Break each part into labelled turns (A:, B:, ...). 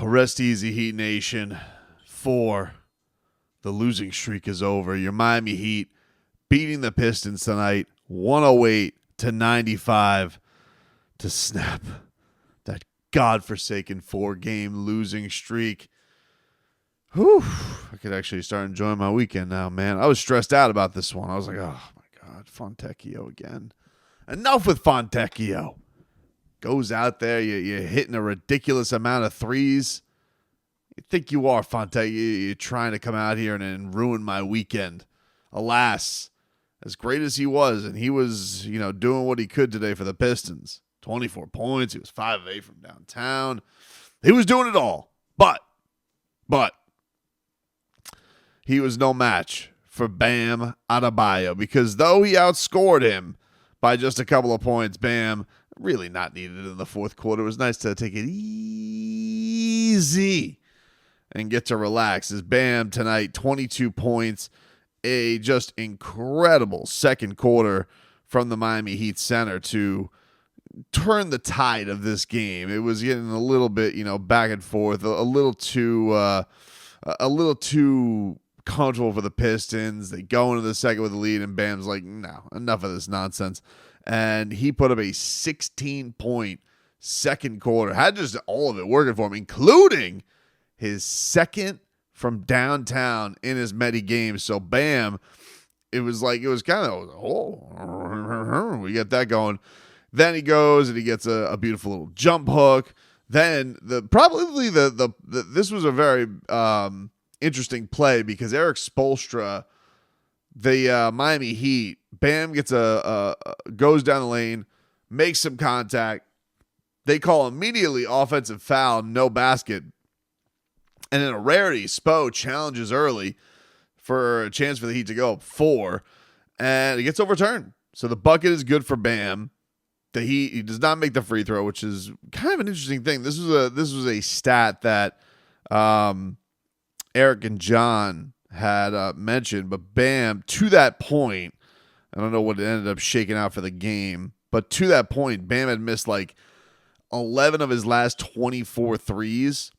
A: Rest easy, Heat Nation. 4. The losing streak is over. Your Miami Heat beating the Pistons tonight, 108-95, to snap that godforsaken 4-game losing streak. Whew. I could actually start enjoying my weekend now, man. I was stressed out about this one. I was like, oh, my God, Fontecchio again. Enough with Fontecchio. Goes out there, you're hitting a ridiculous amount of threes. You think you are, Fontecchio. You're trying to come out here and ruin my weekend. Alas, as great as he was, and he was, doing what he could today for the Pistons. 24 points. He was 5 of 8 from downtown. He was doing it all. But he was no match for Bam Adebayo, because though he outscored him by just a couple of points, Bam really not needed in the fourth quarter. It was nice to take it easy and get to relax. As Bam tonight, 22 points, a just incredible second quarter from the Miami Heat center to turn the tide of this game. It was getting a little bit, back and forth, a little too comfortable for the Pistons. They go into the second with the lead, and Bam's like, no, enough of this nonsense. And he put up a 16-point second quarter. Had just all of it working for him, including his second from downtown in as many games. So Bam, it was kind of, we get that going. Then he goes and he gets a beautiful little jump hook. Then this was a very interesting play, because Eric Spoelstra, the Miami Heat, Bam gets goes down the lane, makes some contact. They call immediately offensive foul, no basket. And in a rarity, Spo challenges early for a chance for the Heat to go up 4, and it gets overturned. So the bucket is good for Bam. The Heat, he does not make the free throw, which is kind of an interesting thing. This was a stat that Eric and John had mentioned, but Bam, to that point, I don't know what it ended up shaking out for the game, but to that point, Bam had missed like 11 of his last 24 threes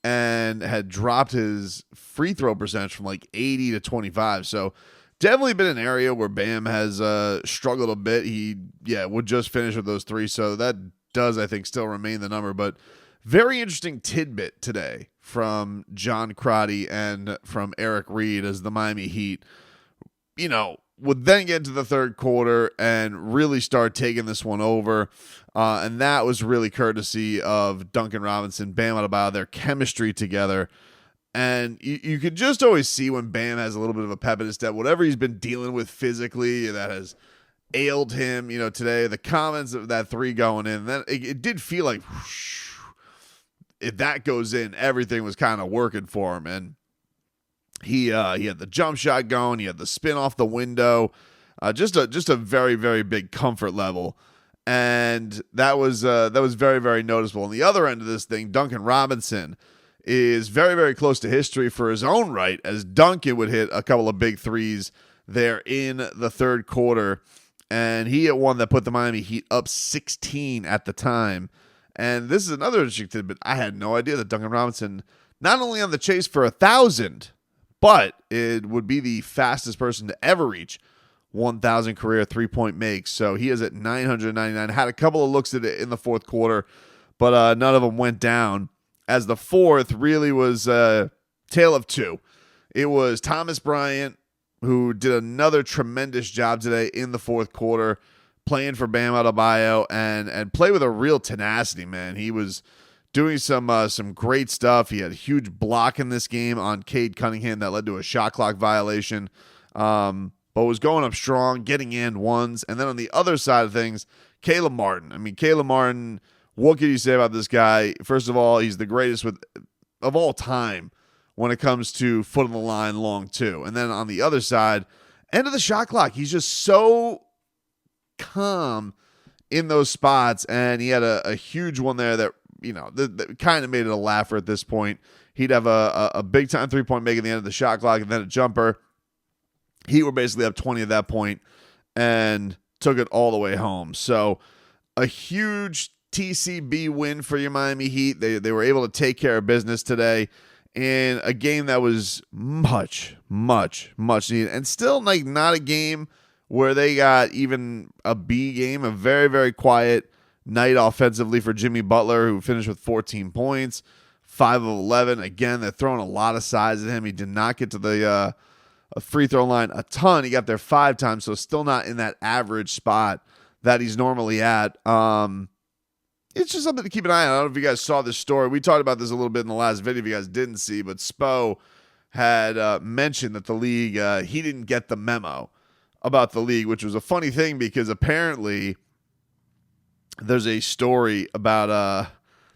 A: and had dropped his free throw percentage from like 80 to 25. So definitely been an area where Bam has struggled a bit. He, would just finish with those 3. So that does, I think, still remain the number. But very interesting tidbit today from John Crotty and from Eric Reed, as the Miami Heat, would then get into the third quarter and really start taking this one over. And that was really courtesy of Duncan Robinson, Bam Adebayo, their chemistry together. And you could just always see when Bam has a little bit of a pep in his step, whatever he's been dealing with physically that has ailed him, today, the comments of that 3 going in, then it did feel like, whoosh, if that goes in, everything was kind of working for him. And he had the jump shot going, he had the spin off the window, just a very, very big comfort level. And that was very, very noticeable. On the other end of this thing, Duncan Robinson is very, very close to history for his own right, as Duncan would hit a couple of big threes there in the third quarter. And he hit one that put the Miami Heat up 16 at the time. And this is another interesting tidbit. I had no idea that Duncan Robinson, not only on the chase for 1,000, but it would be the fastest person to ever reach 1,000 career three-point makes. So he is at 999. Had a couple of looks at it in the fourth quarter, but none of them went down, as the fourth really was a tale of 2. It was Thomas Bryant, who did another tremendous job today in the fourth quarter, playing for Bam Adebayo and play with a real tenacity, man. He was doing some great stuff. He had a huge block in this game on Cade Cunningham that led to a shot clock violation, but was going up strong, getting in ones. And then on the other side of things, Caleb Martin. I mean, Caleb Martin, what can you say about this guy? First of all, he's the greatest of all time when it comes to foot on the line long two. And then on the other side, end of the shot clock, he's just so calm in those spots. And he had a huge one there that, that kind of made it a laugher at this point. He'd have a big-time three-point make at the end of the shot clock and then a jumper. He were basically up 20 at that point and took it all the way home. So a huge TCB win for your Miami Heat. They were able to take care of business today in a game that was much needed. And still like not a game where they got even a B game, a very, very quiet night offensively for Jimmy Butler, who finished with 14 points, 5 of 11. Again, they're throwing a lot of size at him. He did not get to the free throw line a ton. He got there 5 times, so still not in that average spot that he's normally at. It's just something to keep an eye on. I don't know if you guys saw this story. We talked about this a little bit in the last video if you guys didn't see, but Spo had mentioned that the league, he didn't get the memo about the league, which was a funny thing because apparently there's a story about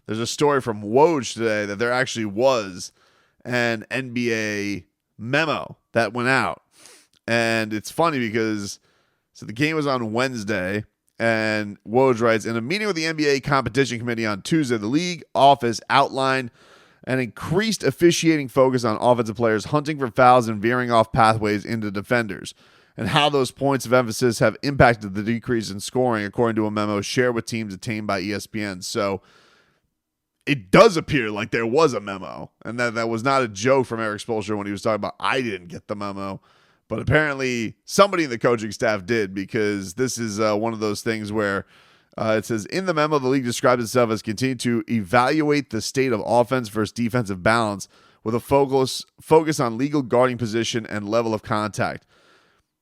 A: there's a story from Woj today that there actually was an NBA memo that went out. And it's funny because so the game was on Wednesday, and Woj writes, in a meeting with the NBA competition committee on Tuesday, the league office outlined an increased officiating focus on offensive players hunting for fouls and veering off pathways into defenders, and how those points of emphasis have impacted the decrease in scoring, according to a memo shared with teams obtained by ESPN. So it does appear like there was a memo, and that was not a joke from Eric Spoelstra when he was talking about, I didn't get the memo. But apparently somebody in the coaching staff did, because this is one of those things where it says, in the memo, the league describes itself as continuing to evaluate the state of offense versus defensive balance with a focus on legal guarding position and level of contact.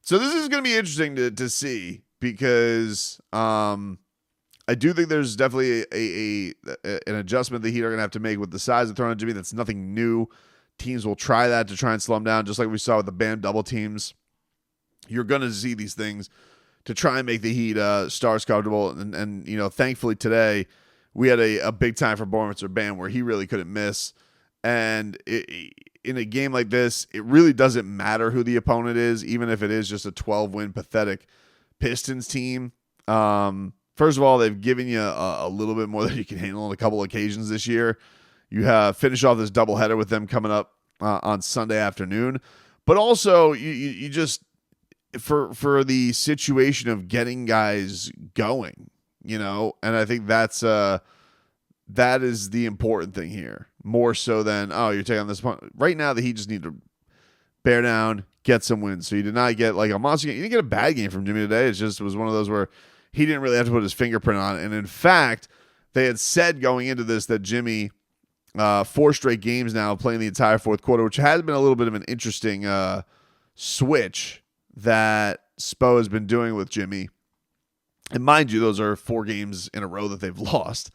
A: So this is going to be interesting to see, because I do think there's definitely an adjustment the Heat are going to have to make with the size of throwing at Jimmy. That's nothing new. Teams will try that to try and slow him down, just like we saw with the Bam double teams. You're going to see these things to try and make the Heat stars comfortable. And you know, thankfully today we had a big time performance for Bam where he really couldn't miss. And in a game like this, it really doesn't matter who the opponent is, even if it is just a 12-win pathetic Pistons team. First of all, they've given you a little bit more than you can handle on a couple occasions this year. You have finished off this doubleheader with them coming up on Sunday afternoon. But also, you just, for the situation of getting guys going, you know, and I think that is the important thing here, more so than, oh, you're taking on this point. Right now, the Heat just need to bear down, get some wins. So you did not get like a monster game. You didn't get a bad game from Jimmy today. It was one of those where he didn't really have to put his fingerprint on it. And in fact, they had said going into this that Jimmy, 4 straight games now playing the entire fourth quarter, which has been a little bit of an interesting switch that Spo has been doing with Jimmy. And mind you, those are 4 games in a row that they've lost.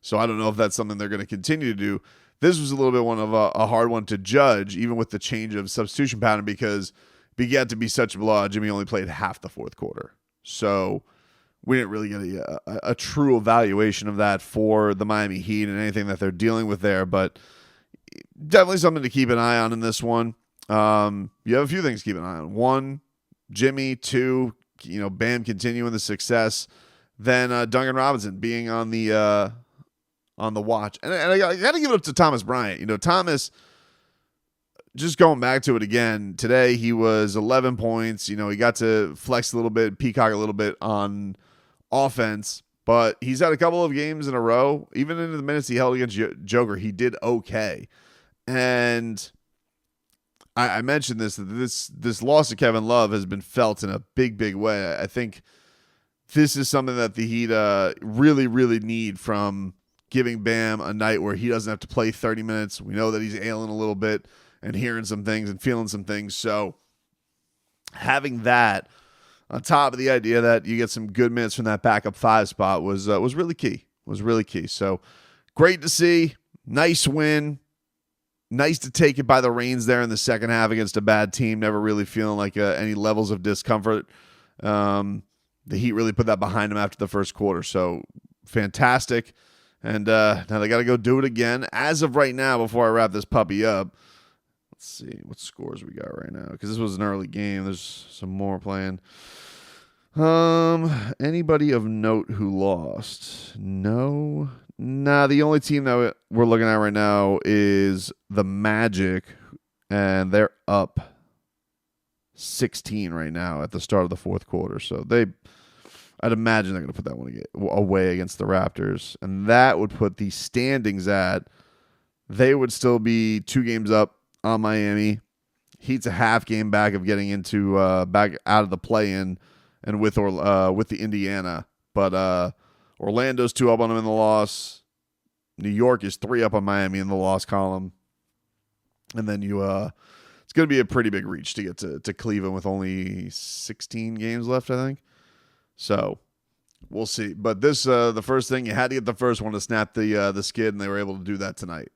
A: So I don't know if that's something they're going to continue to do. This was a little bit one of a hard one to judge, even with the change of substitution pattern, because it began to be such a blowout. Jimmy only played half the fourth quarter. So we didn't really get a true evaluation of that for the Miami Heat and anything that they're dealing with there, but definitely something to keep an eye on in this one. You have a few things to keep an eye on. 1, Jimmy. 2, Bam continuing the success. Then Duncan Robinson being on the watch. And I got to give it up to Thomas Bryant. Thomas, just going back to it again, today he was 11 points. He got to flex a little bit, peacock a little bit on offense, but he's had a couple of games in a row. Even into the minutes he held against Joker, he did okay. And I mentioned this, that this loss to Kevin Love has been felt in a big, big way. I think this is something that the Heat really, really need from giving Bam a night where he doesn't have to play 30 minutes. We know that he's ailing a little bit and hearing some things and feeling some things. So having that on top of the idea that you get some good minutes from that backup 5 spot was really key. So great to see. Nice win. Nice to take it by the reins there in the second half against a bad team. Never really feeling like any levels of discomfort. The Heat really put that behind them after the first quarter. So fantastic. And now they got to go do it again. As of right now, before I wrap this puppy up, let's see what scores we got right now, because this was an early game. There's some more playing. Anybody of note who lost? No. Nah, the only team that we're looking at right now is the Magic, and they're up 16 right now at the start of the fourth quarter. So I'd imagine they're going to put that one away against the Raptors, and that would put the standings at, they would still be 2 games up on Miami. Heat's a half game back of getting into back out of the play-in, and with the Indiana, but Orlando's 2 up on them in the loss. New York is 3 up on Miami in the loss column, and then it's going to be a pretty big reach to get to Cleveland with only 16 games left, I think. So we'll see. But this the first thing, you had to get the first one to snap the skid, and they were able to do that tonight.